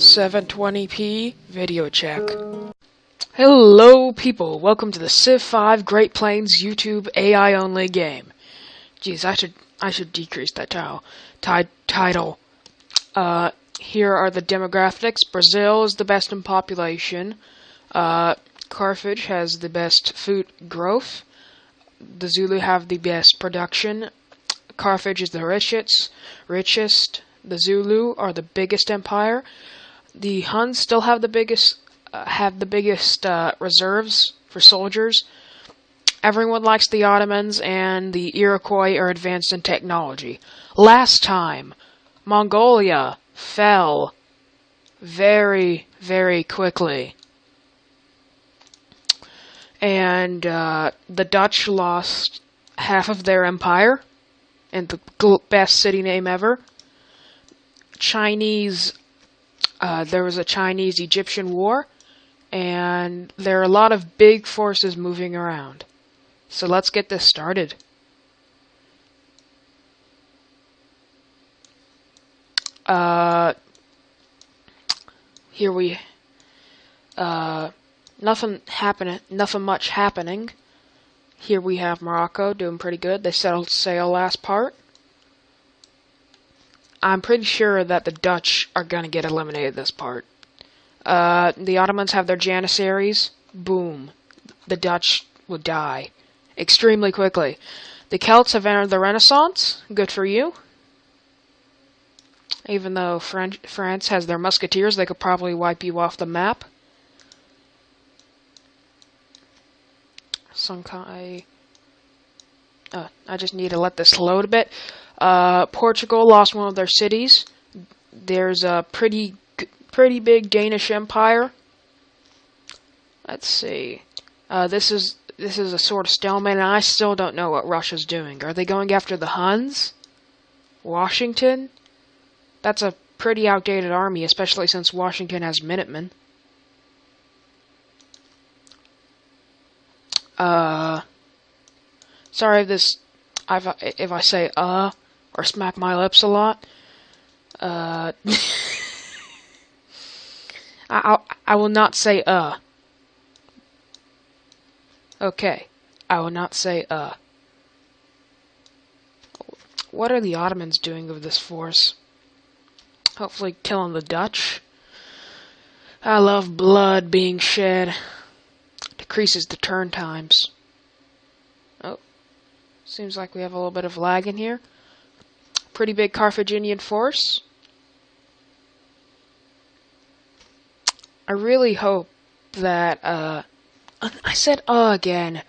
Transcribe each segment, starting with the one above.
720p video check. Hello people, welcome to the Civ 5 Great Plains YouTube AI only game. Jeez, I should decrease that title. Here are the demographics. Brazil is the best in population. Carthage has the best food growth. The Zulu have the best production. Carthage is the richest. The Zulu are the biggest empire. The Huns still have the biggest reserves for soldiers. Everyone likes the Ottomans, and the Iroquois are advanced in technology. Last time, Mongolia fell very, very quickly. And the Dutch lost half of their empire, and the best city name ever. There was a Chinese-Egyptian war, and there are a lot of big forces moving around. So let's get this started. Nothing much happening. Here we have Morocco doing pretty good. They settled sail last part. I'm pretty sure that the Dutch are gonna get eliminated this part. The Ottomans have their Janissaries. Boom. The Dutch would die extremely quickly. The Celts have entered the Renaissance. Good for you. Even though France has their musketeers, they could probably wipe you off the map. I just need to let this load a bit. Portugal lost one of their cities. There's a pretty big Danish Empire. Let's see. This is a sort of stalemate, and I still don't know what Russia's doing. Are they going after the Huns? Washington? That's a pretty outdated army, especially since Washington has Minutemen. Sorry if I say or smack my lips a lot. I will not say Okay, I will not say What are the Ottomans doing with this force? Hopefully killing the Dutch. I love blood being shed. Decreases the turn times. Oh, seems like we have a little bit of lag in here. Pretty big Carthaginian force. I really hope that, I said again.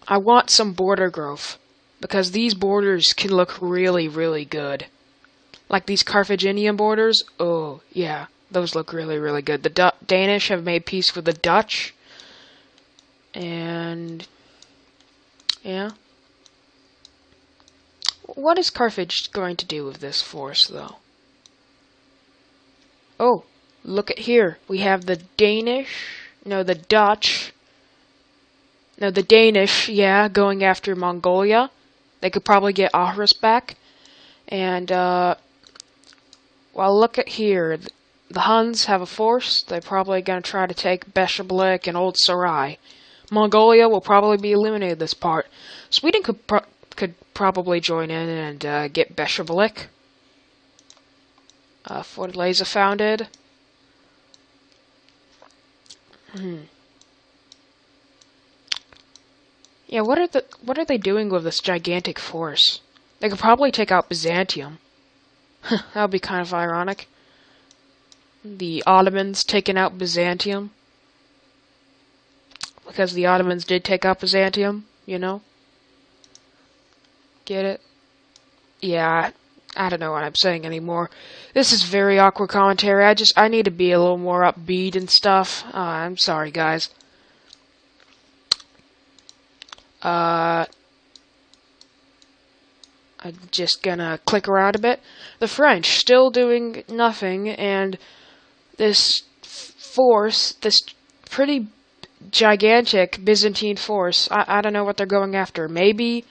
I want some border growth, because these borders can look really, really good. Like these Carthaginian borders, oh, yeah, those look really, really good. The Danish have made peace with the Dutch, and, yeah. What is Carthage going to do with this force, though? Oh, look at here. We have the Danish, yeah, going after Mongolia. They could probably get Aarhus back. And, well, look at here. The Huns have a force. They're probably going to try to take Beshablik and Old Sarai. Mongolia will probably be eliminated this part. Sweden could probably join in and get Beshablik. Fortaleza founded. Yeah, what are they doing with this gigantic force? They could probably take out Byzantium. That would be kind of ironic. The Ottomans taking out Byzantium. Because the Ottomans did take out Byzantium, you know? Get it? Yeah, I don't know what I'm saying anymore. This is very awkward commentary. I need to be a little more upbeat and stuff. I'm sorry, guys. I'm just gonna click around a bit. The French still doing nothing, and this force, this pretty gigantic Byzantine force, I don't know what they're going after. Maybe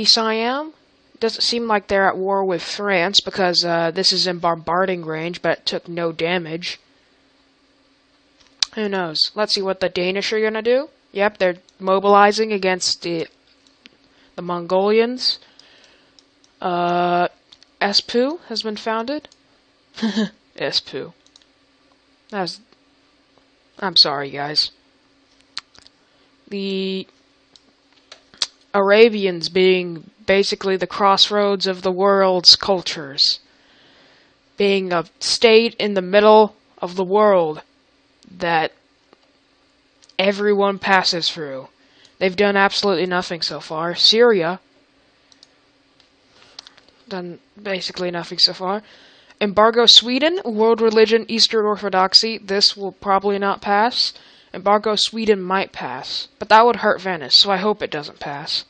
Siam? doesn't seem like they're at war with France because this is in bombarding range, but it took no damage. Who knows? Let's see what the Danish are gonna do. Yep, they're mobilizing against the Mongolians. Espoo has been founded. Espoo. I'm sorry, guys. The Arabians being basically the crossroads of the world's cultures. Being a state in the middle of the world that everyone passes through. They've done absolutely nothing so far. Syria, done basically nothing so far. Embargo Sweden, world religion, Eastern Orthodoxy. This will probably not pass. Embargo Sweden might pass, but that would hurt Venice, so I hope it doesn't pass.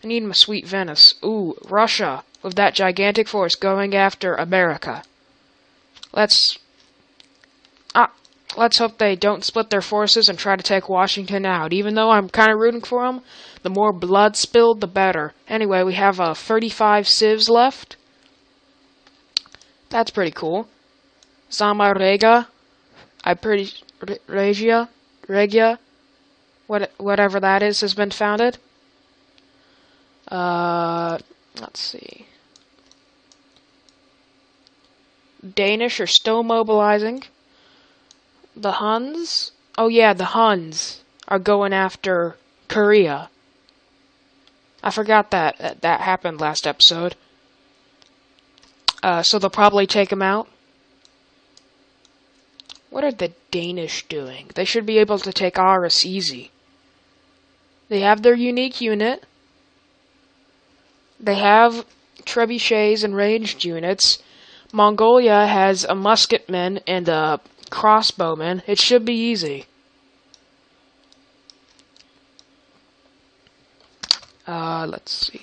I need my sweet Venice. Ooh, Russia, with that gigantic force going after America. Let's hope they don't split their forces and try to take Washington out. Even though I'm kind of rooting for them, the more blood spilled, the better. Anyway, we have 35 civs left. That's pretty cool. Zamarega, Regia, whatever that is, has been founded. Let's see. Danish are still mobilizing. The Huns? Oh yeah, the Huns are going after Korea. I forgot that happened last episode. So they'll probably take them out. What are the Danish doing? They should be able to take Aarhus easy. They have their unique unit. They have trebuchets and ranged units. Mongolia has a musketman and a crossbowman. It should be easy. Let's see.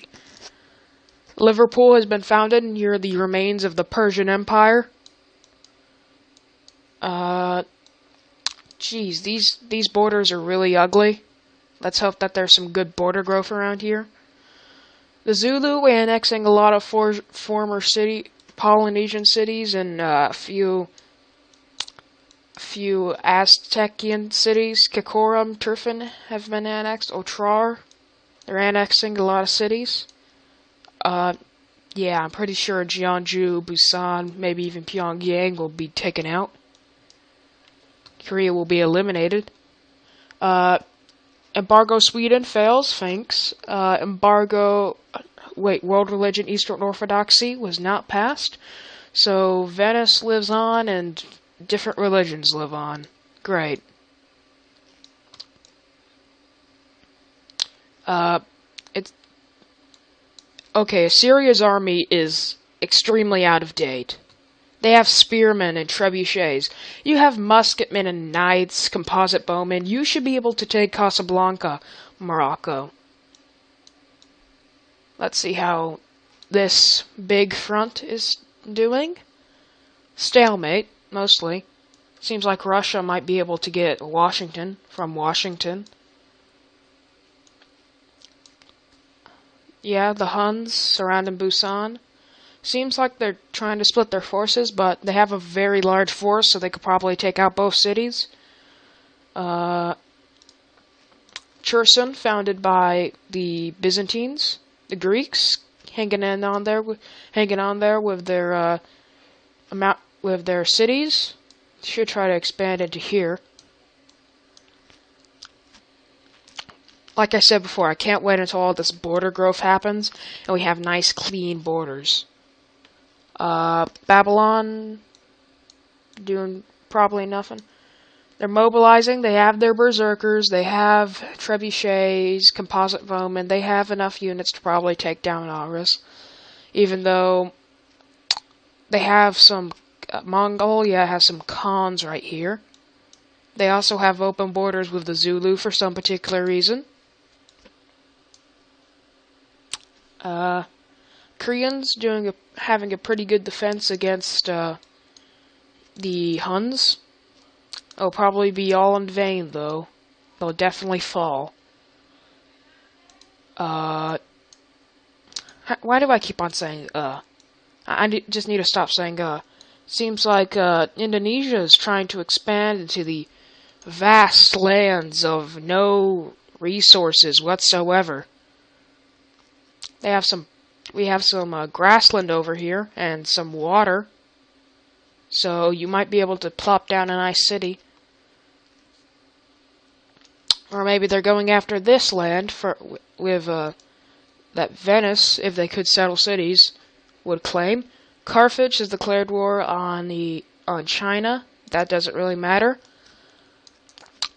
Liverpool has been founded near the remains of the Persian Empire. Geez, these borders are really ugly. Let's hope that there's some good border growth around here. The Zulu annexing a lot of former Polynesian cities and a few Aztecian cities. Kikorum, Turfan have been annexed. Otrar, they're annexing a lot of cities. Yeah, I'm pretty sure Jeonju, Busan, maybe even Pyongyang will be taken out. Korea will be eliminated. Embargo Sweden fails, thanks. World religion, Eastern Orthodoxy was not passed. So Venice lives on and different religions live on. Great. Okay, Assyria's army is extremely out of date. They have spearmen and trebuchets. You have musketmen and knights, composite bowmen. You should be able to take Casablanca, Morocco. Let's see how this big front is doing. Stalemate, mostly. Seems like Russia might be able to get Washington from Washington. Yeah, the Huns surrounding Busan. Seems like they're trying to split their forces, but they have a very large force, so they could probably take out both cities. Cherson, founded by the Byzantines. The Greeks, hanging on there with their cities. Should try to expand into here. Like I said before, I can't wait until all this border growth happens and we have nice, clean borders. Babylon, doing probably nothing. They're mobilizing, they have their berserkers, they have trebuchets, composite bowmen, they have enough units to probably take down Aarhus. Even though they have some, Mongolia has some Khans right here. They also have open borders with the Zulu for some particular reason. Koreans having a pretty good defense against the Huns. It'll probably be all in vain, though. They'll definitely fall. Why do I keep on saying, just need to stop saying, Seems like, Indonesia is trying to expand into the vast lands of no resources whatsoever. We have some grassland over here, and some water. So you might be able to plop down a nice city. Or maybe they're going after this land with that Venice, if they could settle cities, would claim. Carthage has declared war on China. That doesn't really matter.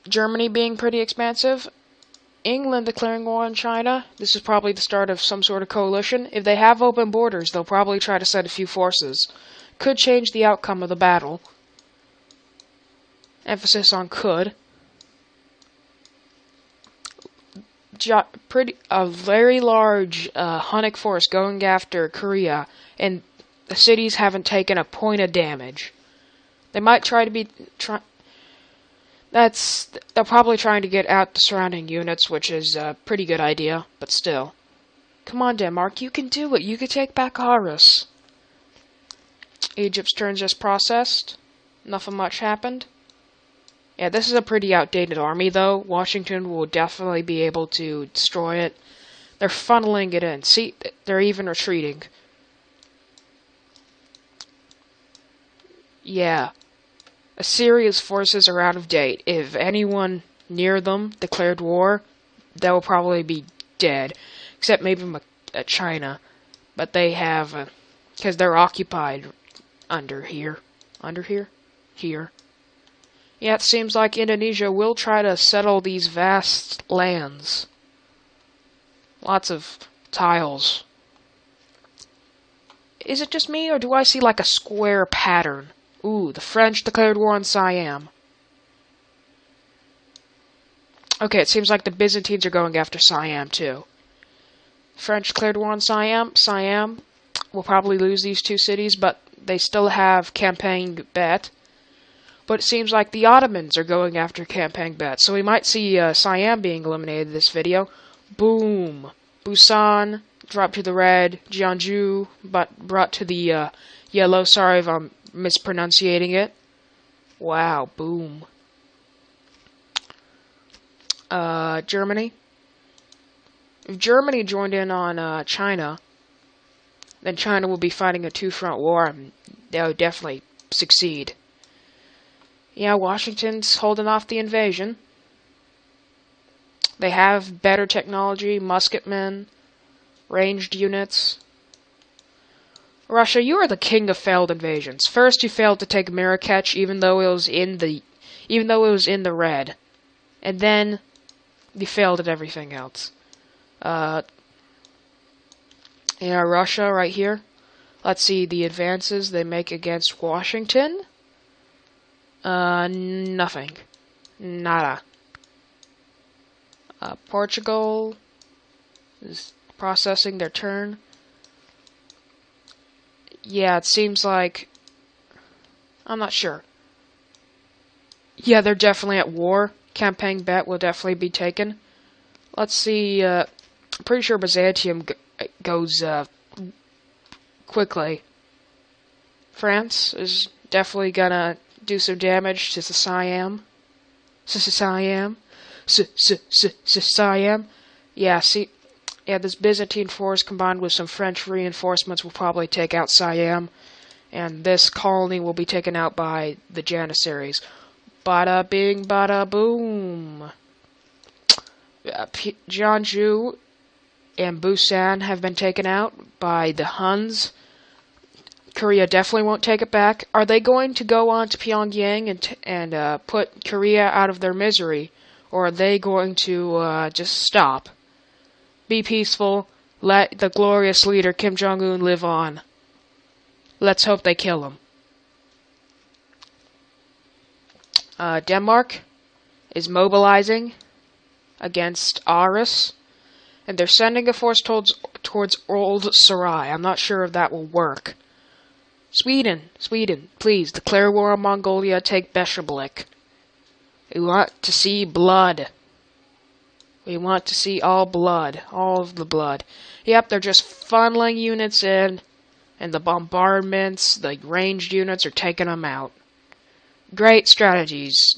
Germany being pretty expansive. England declaring war on China. This is probably the start of some sort of coalition. If they have open borders, they'll probably try to send a few forces. Could change the outcome of the battle. Emphasis on could. A very large Hunnic force going after Korea, and the cities haven't taken a point of damage. They might try to be... They're probably trying to get out the surrounding units, which is a pretty good idea, but still. Come on, Denmark, you can do it. You can take back Horus. Egypt's turn just processed. Nothing much happened. Yeah, this is a pretty outdated army, though. Washington will definitely be able to destroy it. They're funneling it in. See, they're even retreating. Yeah. Assyria's forces are out of date. If anyone near them declared war, they will probably be dead. Except maybe China. But they have... because they're occupied under here. Under here? Here. Yeah, it seems like Indonesia will try to settle these vast lands. Lots of tiles. Is it just me, or do I see like a square pattern? Ooh, the French declared war on Siam. Okay, it seems like the Byzantines are going after Siam, too. French declared war on Siam. Siam will probably lose these two cities, but they still have Campang Bet. But it seems like the Ottomans are going after Campang Bet, so we might see Siam being eliminated in this video. Boom! Busan dropped to the red. Jeonju brought to the yellow. Sorry if I'm mispronunciating it. Wow, boom. Germany. If Germany joined in on China, then China will be fighting a two-front war, and they would definitely succeed. Yeah, Washington's holding off the invasion. They have better technology, musketmen, ranged units. Russia, you are the king of failed invasions. First, you failed to take Marrakech, even though it was in the red, and then you failed at everything else. Yeah, Russia right here. Let's see the advances they make against Washington. Nothing. Nada. Portugal is processing their turn. Yeah, it seems like... I'm not sure. Yeah, they're definitely at war. Campang Bet will definitely be taken. Let's see, I'm pretty sure Byzantium goes, quickly. France is definitely gonna do some damage to Siam. Siam. Yeah, see, yeah, this Byzantine force combined with some French reinforcements will probably take out Siam, and this colony will be taken out by the Janissaries. Bada bing, bada boom. Jeonju and Busan have been taken out by the Huns. Korea definitely won't take it back. Are they going to go on to Pyongyang and put Korea out of their misery? Or are they going to just stop? Be peaceful. Let the glorious leader Kim Jong-un live on. Let's hope they kill him. Denmark is mobilizing against Aarhus. And they're sending a force towards Old Sarai. I'm not sure if that will work. Sweden, please, declare war on Mongolia, take Besherblik. We want to see blood. We want to see all blood, all of the blood. Yep, they're just funneling units in, and the bombardments, the ranged units are taking them out. Great strategies,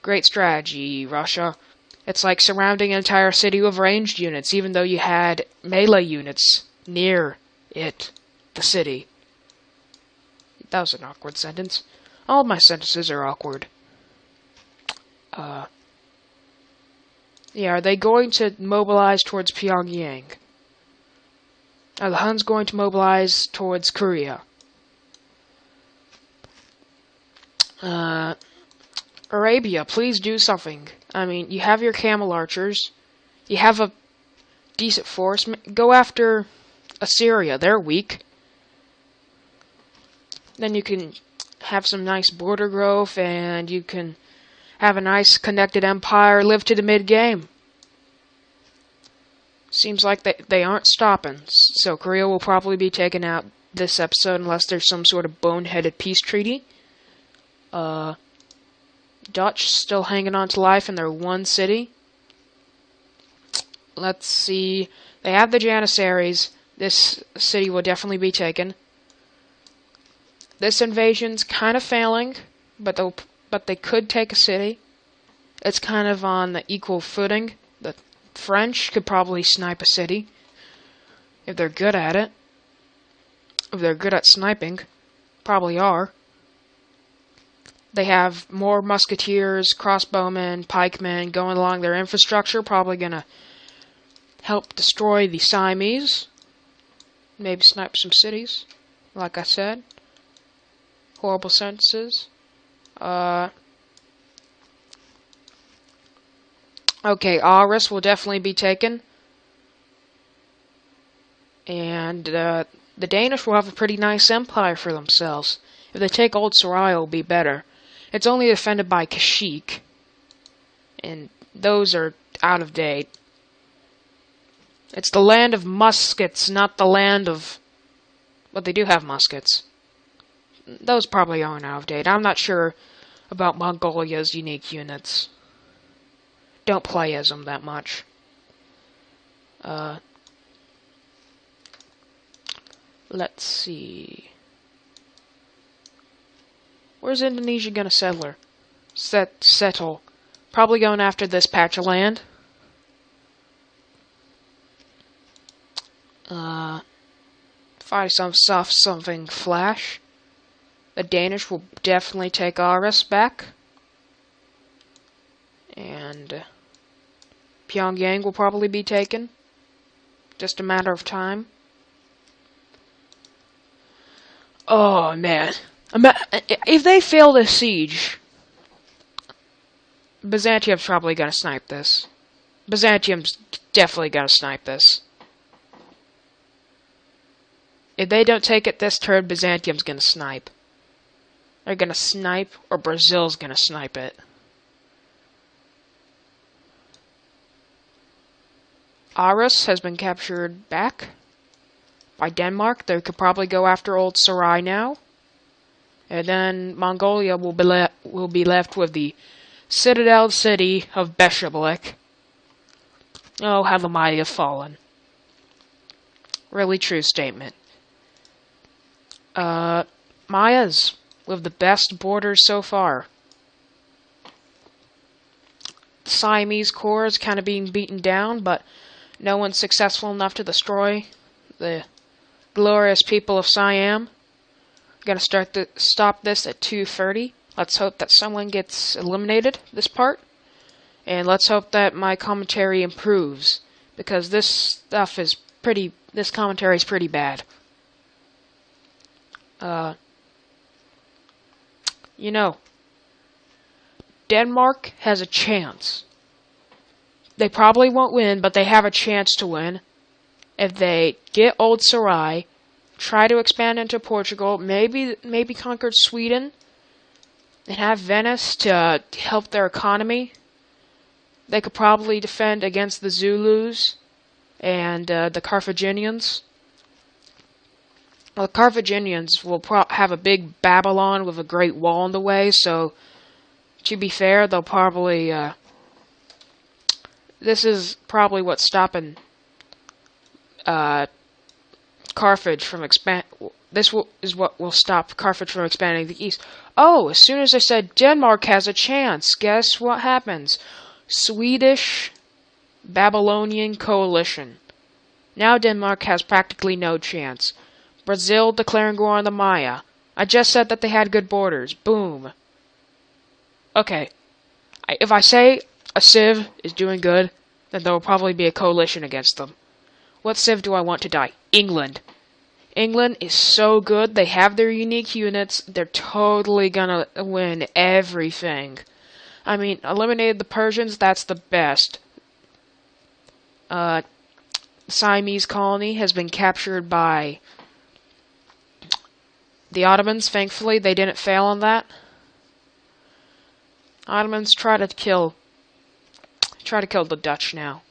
great strategy, Russia. It's like surrounding an entire city with ranged units, even though you had melee units near it, the city. That was an awkward sentence. All of my sentences are awkward. Yeah, are they going to mobilize towards Pyongyang? Are the Huns going to mobilize towards Korea? Arabia, please do something. I mean, you have your camel archers. You have a decent force. Go after Assyria. They're weak. Then you can have some nice border growth, and you can have a nice connected empire, live to the mid-game. Seems like they aren't stopping, so Korea will probably be taken out this episode unless there's some sort of boneheaded peace treaty. Dutch still hanging on to life in their one city. Let's see. They have the Janissaries. This city will definitely be taken. This invasion's kind of failing, but they could take a city. It's kind of on the equal footing. The French could probably snipe a city if they're good at it. If they're good at sniping, probably are. They have more musketeers, crossbowmen, pikemen going along their infrastructure, probably gonna help destroy the Siamese. Maybe snipe some cities, like I said. Horrible sentences. Okay, Aarhus will definitely be taken. And the Danish will have a pretty nice empire for themselves. If they take Old Sarai, it will be better. It's only defended by Kashyyyk, and those are out of date. It's the land of muskets, not the land of... Well, they do have muskets. Those probably aren't out of date. I'm not sure about Mongolia's unique units. Don't play as them that much. Let's see. Where's Indonesia gonna settle? Probably going after this patch of land. Find some soft something flash. The Danish will definitely take Aarhus back. And Pyongyang will probably be taken. Just a matter of time. Oh, man. If they fail this siege, Byzantium's probably gonna snipe this. Byzantium's definitely gonna snipe this. If they don't take it this turn, Byzantium's gonna snipe. They're gonna snipe, or Brazil's gonna snipe it. Aarhus has been captured back by Denmark. They could probably go after Old Sarai now. And then Mongolia will be left with the citadel city of Beshebelik. Oh, how the mighty have fallen. Really true statement. Mayas with the best borders so far. The Siamese core is kind of being beaten down, but no one's successful enough to destroy the glorious people of Siam. Gonna stop this at 2:30. Let's hope that someone gets eliminated this part, and let's hope that my commentary improves, because this stuff is pretty. This commentary is pretty bad. You know, Denmark has a chance. They probably won't win, but they have a chance to win if they get Old Sarai. Try to expand into Portugal, maybe conquer Sweden, and have Venice to help their economy. They could probably defend against the Zulus and the Carthaginians. Well, the Carthaginians will have a big Babylon with a great wall in the way, so to be fair, they'll probably this is probably what's stopping Carthage from is what will stop Carthage from expanding the east. Oh, as soon as I said Denmark has a chance, guess what happens? Swedish Babylonian coalition. Now Denmark has practically no chance. Brazil declaring war on the Maya. I just said that they had good borders. Boom. Okay. If I say a civ is doing good, then there will probably be a coalition against them. What civ do I want to die? England. England is so good. They have their unique units. They're totally gonna win everything. I mean, eliminated the Persians, that's the best. Siamese colony has been captured by the Ottomans. Thankfully, they didn't fail on that. Ottomans try to kill the Dutch now.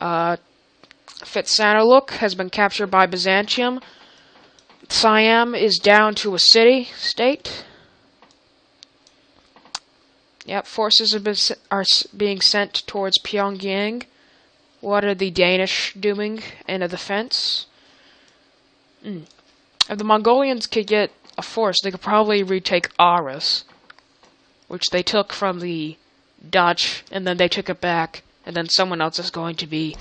Phitsanulok has been captured by Byzantium. Siam is down to a state. Yep, forces are being sent towards Pyongyang. What are the Danish doing in a defense? If the Mongolians could get a force, they could probably retake Aarhus, which they took from the Dutch, and then they took it back, and then someone else is going to be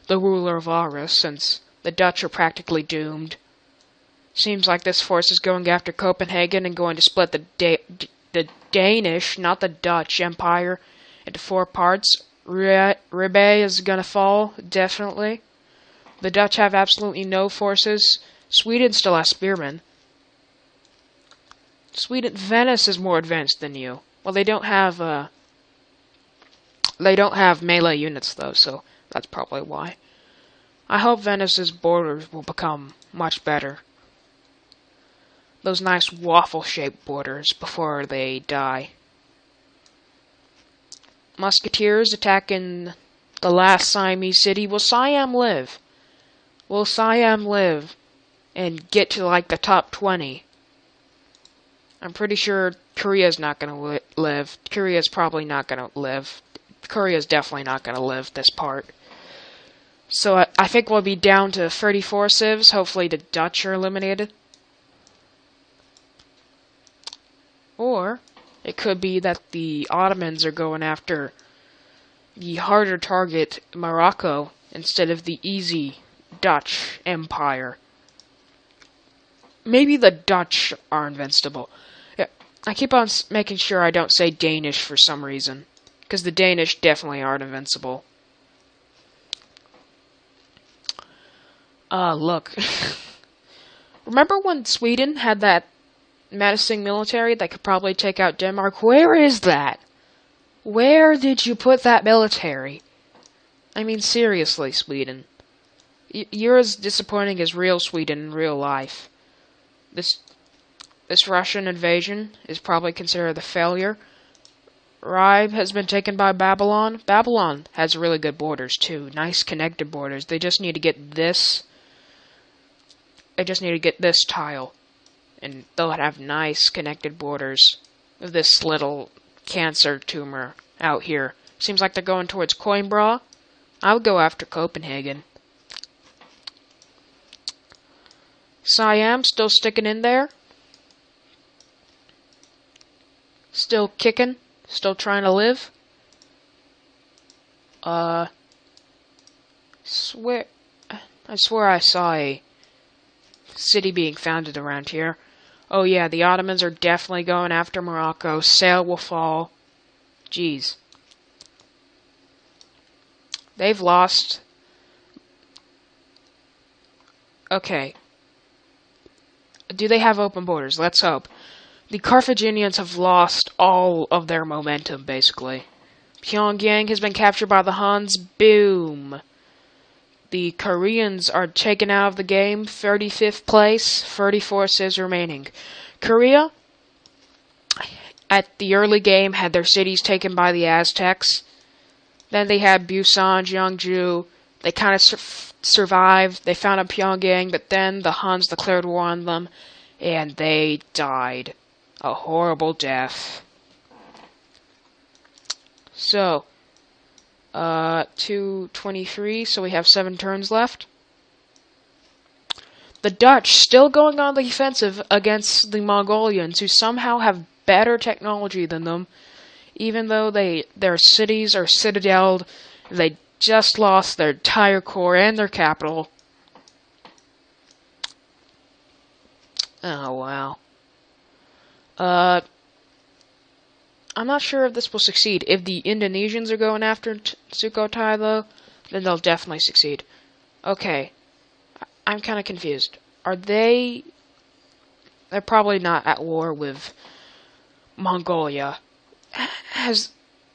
the ruler of Aarhus, since the Dutch are practically doomed. Seems like this force is going after Copenhagen and going to split the Danish, not the Dutch, Empire into 4 parts. Rebay is gonna fall, definitely. The Dutch have absolutely no forces. Sweden still has spearmen. Venice is more advanced than you. Well, they don't have melee units though, so that's probably why. I hope Venice's borders will become much better. Those nice waffle-shaped borders before they die. Musketeers attacking the last Siamese city. Will Siam live? Will Siam live and get to like the top 20? I'm pretty sure Korea's not gonna live. Korea's probably not gonna live. Korea's definitely not gonna live this part. So I think we'll be down to 34 civs. Hopefully the Dutch are eliminated. Or it could be that the Ottomans are going after the harder target, Morocco, instead of the easy Dutch Empire. Maybe the Dutch are invincible. Yeah, I keep on making sure I don't say Danish for some reason, because the Danish definitely aren't invincible. Look. Remember when Sweden had that menacing military that could probably take out Denmark? Where is that? Where did you put that military? I mean, seriously, Sweden. You're as disappointing as real Sweden in real life. This Russian invasion is probably considered a failure. Ribe has been taken by Babylon. Babylon has really good borders, too. Nice connected borders. They just need to get this. They just need to get this tile. And they'll have nice connected borders of this little cancer tumor out here. Seems like they're going towards Coimbra. I would go after Copenhagen. Siam still sticking in there. Still kicking. Still trying to live. I swear I saw a city being founded around here. Oh yeah, the Ottomans are definitely going after Morocco. Sail will fall. Jeez. They've lost. Okay. Do they have open borders? Let's hope. The Carthaginians have lost all of their momentum, basically. Pyongyang has been captured by the Huns. Boom. The Koreans are taken out of the game. 35th place. 34 civs remaining. Korea, at the early game, had their cities taken by the Aztecs. Then they had Busan, Jeonju. They kind of survived. They found a Pyongyang, but then the Huns declared war on them, and they died. A horrible death. So, 223, so we have 7 turns left. The Dutch still going on the offensive against the Mongolians, who somehow have better technology than them, even though their cities are citadeled. They just lost their entire core and their capital. Oh, wow. I'm not sure if this will succeed. If the Indonesians are going after Sukhothai, though, then they'll definitely succeed. Okay. I'm kind of confused. Are they... They're probably not at war with Mongolia.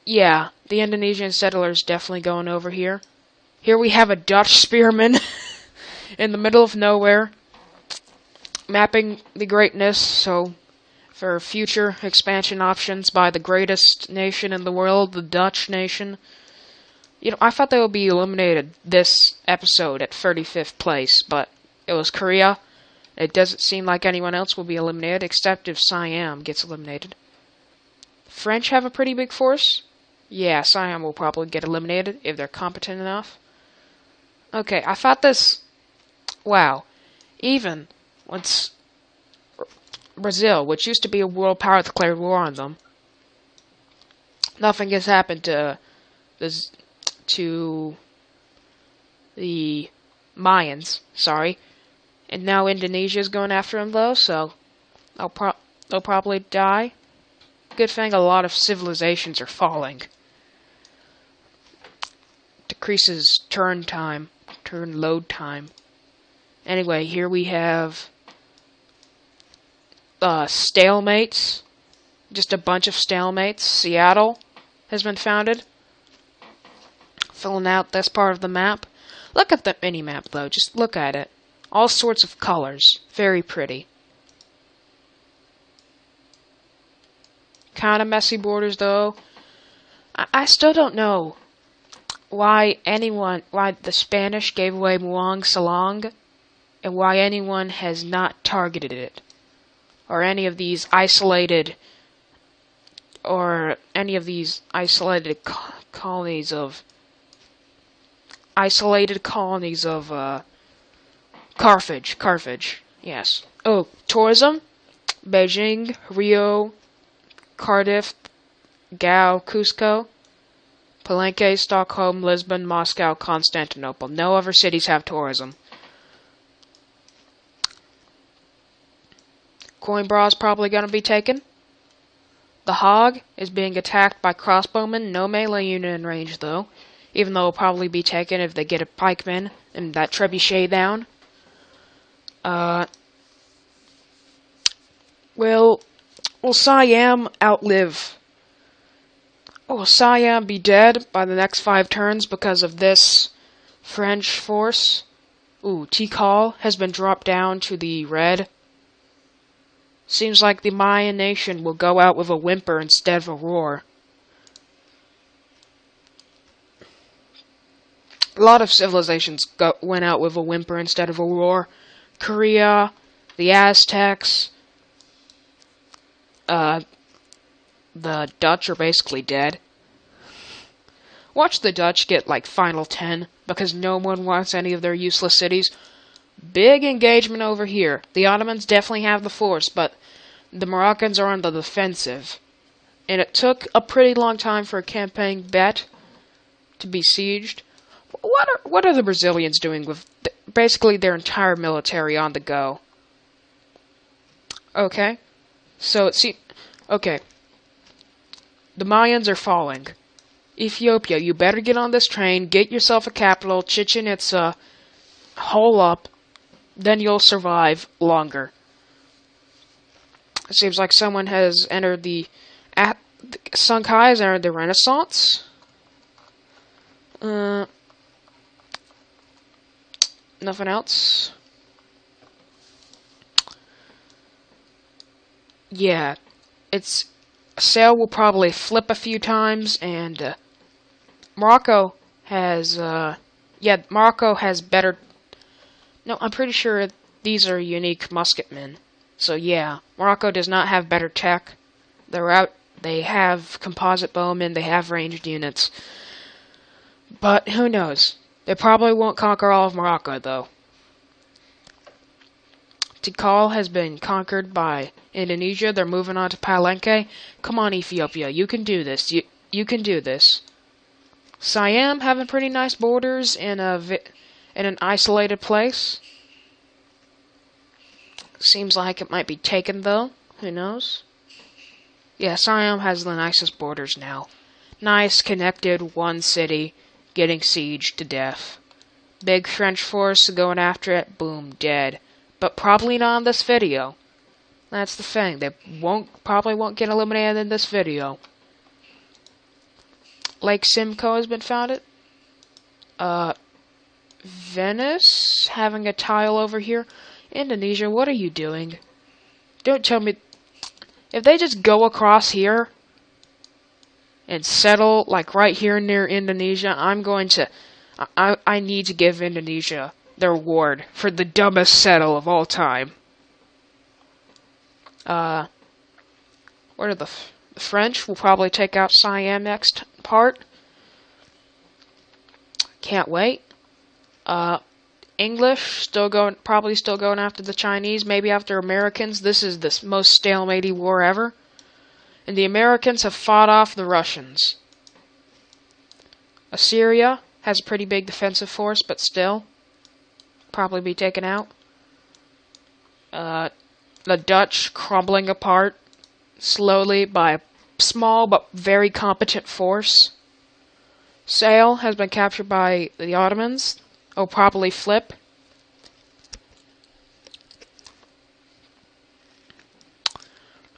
Yeah, the Indonesian settlers definitely going over here. Here we have a Dutch spearman in the middle of nowhere, mapping the greatness, so for future expansion options by the greatest nation in the world, the Dutch nation. You know, I thought they would be eliminated this episode at 35th place, but it was Korea. It doesn't seem like anyone else will be eliminated, except if Siam gets eliminated. French have a pretty big force. Yeah, Siam will probably get eliminated if they're competent enough. Okay, I thought this... Wow. Even once Brazil, which used to be a world power, declared war on them, nothing has happened to the Mayans, sorry. And now Indonesia's going after them, though, so they'll probably die. Good thing a lot of civilizations are falling. Decreases turn load time. Anyway, here we have stalemates. Just a bunch of stalemates. Seattle has been founded. Filling out this part of the map. Look at the mini-map, though. Just look at it. All sorts of colors. Very pretty. Kind of messy borders, though. I still don't know why the Spanish gave away Muang Salang, and why anyone has not targeted it, or any of these isolated colonies of Carthage, yes. Oh, tourism? Beijing, Rio, Cardiff, Gao, Cusco, Palenque, Stockholm, Lisbon, Moscow, Constantinople. No other cities have tourism. Coimbra is probably going to be taken. The Hague is being attacked by crossbowmen. No melee unit in range, though. Even though it'll probably be taken if they get a pikeman and that trebuchet down. Will Siam outlive? Will Siam be dead by the next 5 turns because of this French force? Ooh, Tikal has been dropped down to the red. Seems like the Mayan nation will go out with a whimper instead of a roar. A lot of civilizations went out with a whimper instead of a roar. Korea, the Aztecs, the Dutch are basically dead. Watch the Dutch get, like, final 10, because no one wants any of their useless cities. Big engagement over here. The Ottomans definitely have the force, but the Moroccans are on the defensive. And it took a pretty long time for a campaign bet to be sieged. What are the Brazilians doing with basically their entire military on the go? Okay. So okay. The Mayans are falling. Ethiopia, you better get on this train, get yourself a capital, Chichen Itza, hole up, then you'll survive longer. It seems like someone has entered Songhai has entered the Renaissance. Nothing else. Yeah, Sale will probably flip a few times, and Morocco has better. No, I'm pretty sure these are unique musketmen. So yeah, Morocco does not have better tech. They have composite bowmen. They have ranged units. But who knows? They probably won't conquer all of Morocco, though. Tikal has been conquered by Indonesia. They're moving on to Palenque. Come on, Ethiopia. You can do this. You can do this. Siam having pretty nice borders in an isolated place. Seems like it might be taken, though. Who knows? Yeah, Siam has the nicest borders now. Nice, connected, one city, getting sieged to death. Big French force going after it, boom, dead. But probably not in this video. That's the thing. They probably won't get eliminated in this video. Lake Simcoe has been founded. Venice having a tile over here. Indonesia, what are you doing? Don't tell me. If they just go across here and settle like right here near Indonesia, I'm going to. I need to give Indonesia their award for the dumbest settle of all time. What are the French will probably take out Siam next part. Can't wait. English probably still going after the Chinese, maybe after Americans. This is the most stalemate war ever. And the Americans have fought off the Russians. Assyria has a pretty big defensive force, but still probably be taken out. The Dutch crumbling apart slowly by a small but very competent force. Sale has been captured by the Ottomans. Oh, probably flip.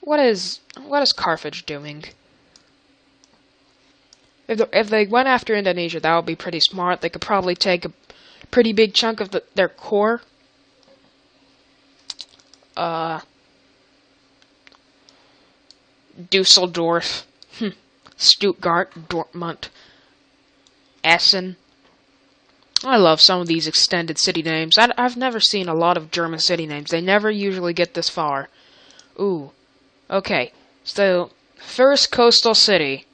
What is Carthage doing? If they went after Indonesia, that would be pretty smart. They could probably take a pretty big chunk of their core. Dusseldorf, Stuttgart, Dortmund, Essen. I love some of these extended city names. I've never seen a lot of German city names. They never usually get this far. Ooh. Okay. So, first coastal city.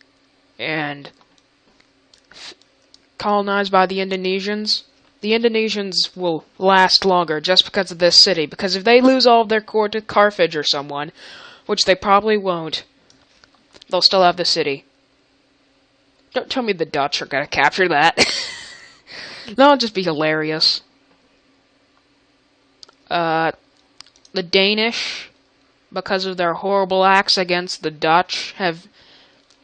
And colonized by the Indonesians. The Indonesians will last longer just because of this city. Because if they lose all of their core to Carthage or someone, which they probably won't, they'll still have the city. Don't tell me the Dutch are going to capture that. That'll just be hilarious. The Danish, because of their horrible acts against the Dutch,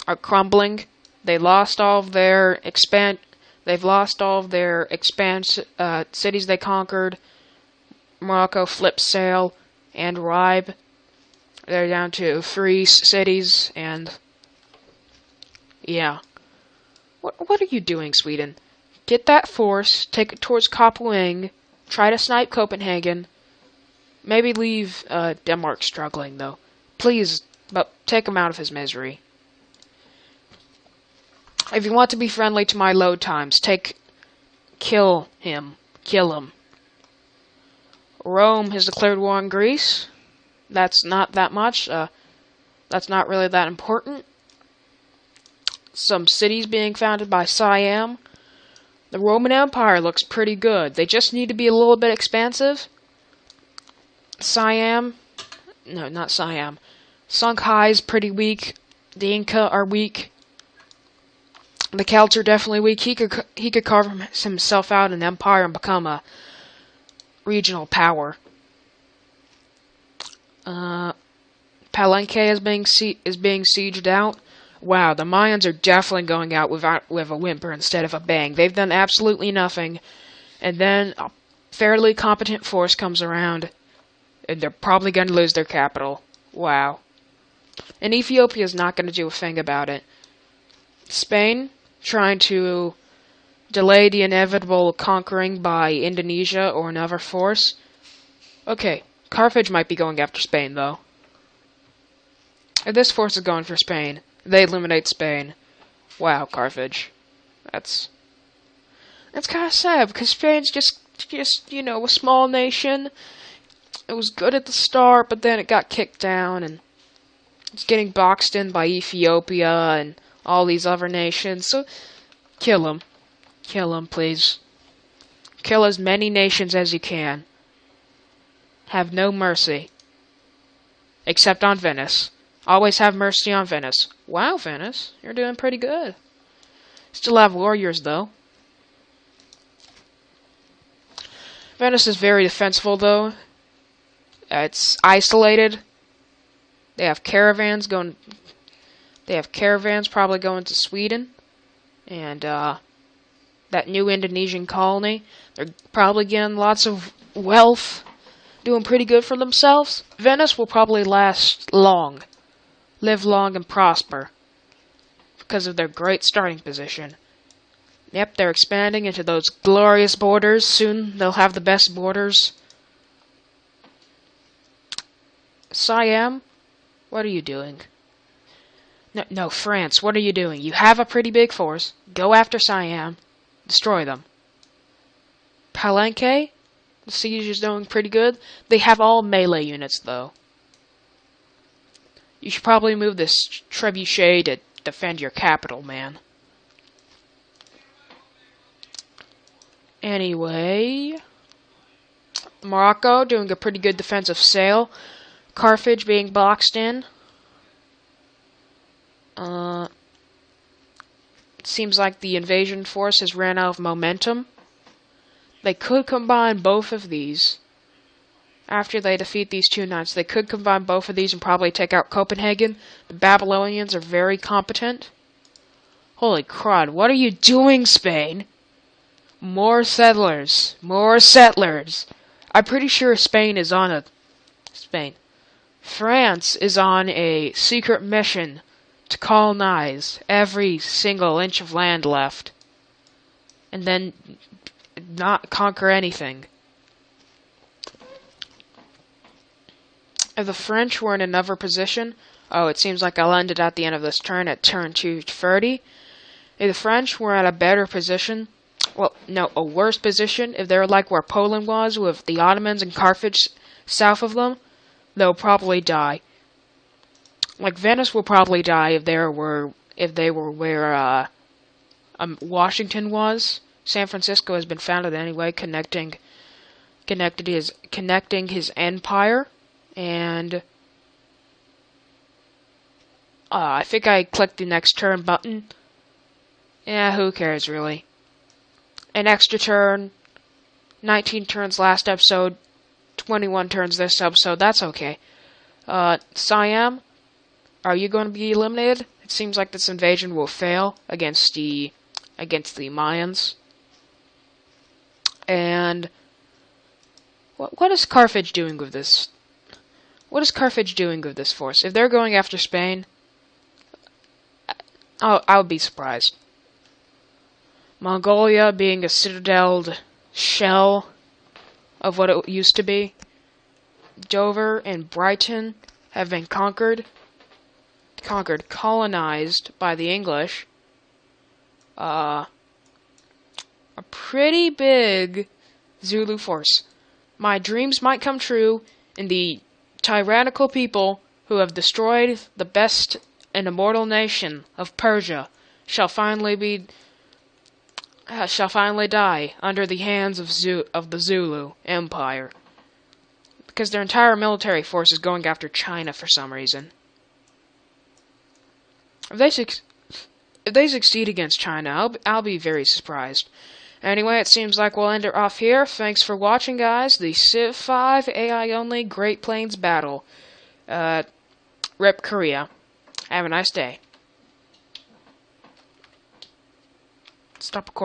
are crumbling. They lost all of their cities they conquered. Morocco, Flip Sail, and Ribe. They're down to 3 cities, and yeah. What are you doing, Sweden? Get that force, take it towards Kapueng, try to snipe Copenhagen. Maybe leave Denmark struggling, though. Please, but take him out of his misery. If you want to be friendly to my load times, kill him. Kill him. Rome has declared war on Greece. That's not that much. That's not really that important. Some cities being founded by Siam. The Roman Empire looks pretty good. They just need to be a little bit expansive. Siam. No, not Siam. Songhai's pretty weak. The Inca are weak. The Celts are definitely weak. He could carve himself out an empire and become a regional power. Palenque is being sieged out. Wow, the Mayans are definitely going out with a whimper instead of a bang. They've done absolutely nothing, and then a fairly competent force comes around, and they're probably going to lose their capital. Wow. And Ethiopia's not going to do a thing about it. Spain, trying to delay the inevitable conquering by Indonesia or another force. Okay, Carthage might be going after Spain, though. If this force is going for Spain, they eliminate Spain. Wow, Carthage. That's kind of sad, because Spain's just, you know, a small nation. It was good at the start, but then it got kicked down, and it's getting boxed in by Ethiopia and all these other nations, so kill them. Kill him, please. Kill as many nations as you can. Have no mercy. Except on Venice. Always have mercy on Venice. Wow, Venice, you're doing pretty good. Still have warriors, though. Venice is very defensible, though. It's isolated. They have caravans going. They have caravans probably going to Sweden, and that new Indonesian colony. They're probably getting lots of wealth, doing pretty good for themselves. Venice will probably last long, live long and prosper, because of their great starting position. Yep, they're expanding into those glorious borders. Soon they'll have the best borders. Siam, what are you doing? No, France, what are you doing? You have a pretty big force. Go after Siam. Destroy them. Palenque, the siege is doing pretty good. They have all melee units, though. You should probably move this trebuchet to defend your capital, man. Anyway, Morocco doing a pretty good defensive sail. Carthage being boxed in. It seems like the invasion force has ran out of momentum. They could combine both of these. After they defeat these two knights, they could combine both of these and probably take out Copenhagen. The Babylonians are very competent. Holy crud, what are you doing, Spain? More settlers. More settlers. I'm pretty sure Spain is on a... France is on a secret mission to colonize every single inch of land left. And then not conquer anything. If the French were in another position... Oh, it seems like I'll end it at the end of this turn at turn 230. If the French were at a better position... Well, no, a worse position. If they're like where Poland was, with the Ottomans and Carthage south of them, they'll probably die. Like Venice will probably die if they were where Washington was. San Francisco has been founded anyway, connecting his empire, and I think I clicked the next turn button. Yeah, who cares really? An extra turn, 19 turns last episode, 21 turns this episode, that's okay. Siam, are you going to be eliminated? It seems like this invasion will fail against the Mayans. And what is Carthage doing with this? What is Carthage doing with this force? If they're going after Spain, I would be surprised. Mongolia being a citadeled shell of what it used to be. Dover and Brighton have been colonized by the English. A pretty big Zulu force. My dreams might come true, and the tyrannical people who have destroyed the best and immortal nation of Persia shall finally die under the hands of the Zulu Empire. Because their entire military force is going after China for some reason. If they succeed against China, I'll be very surprised. Anyway, it seems like we'll end it off here. Thanks for watching, guys. The Civ 5 AI only Great Plains battle. Rip Korea. Have a nice day. Stop recording.